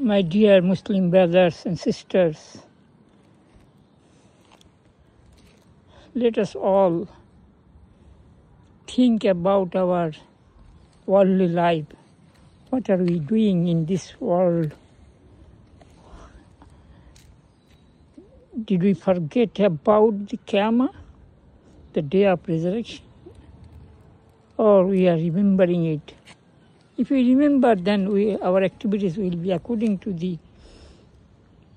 My dear Muslim brothers and sisters, let us all think about our worldly life. What are we doing in this world? Did we forget about the Qiyamah, the day of resurrection? Or we are remembering it? If we remember, then our activities will be according to the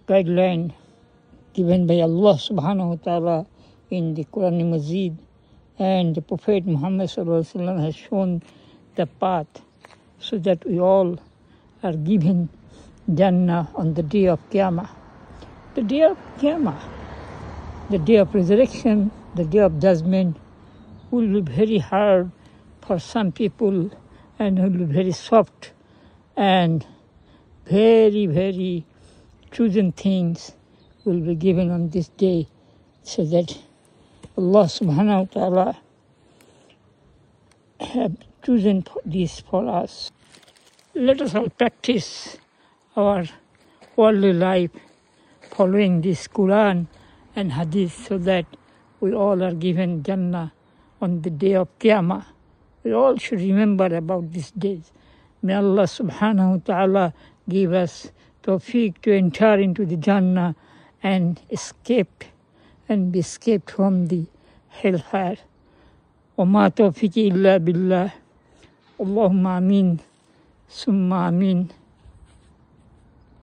guideline given by Allah subhanahu wa ta'ala in the Quran Majid, and the Prophet Muhammad sallallahu alaihi wasallam has shown the path so that we all are given Jannah on the day of Qiyamah. The day of Qiyamah, the day of resurrection, the day of judgment will be very hard for some people and will be very soft, and very, very chosen things will be given on this day, so that Allah subhanahu wa ta'ala have chosen this for us. Let us all practice our worldly life following this Quran and Hadith, so that we all are given Jannah on the day of Qiyamah. We all should remember about these days. May Allah subhanahu wa ta'ala give us tawfiq to enter into the Jannah and be escaped from the hellfire. وَمَا تَوْفِيقِ إِلَّا بِاللَّهِ اللهم آمين ثم آمين.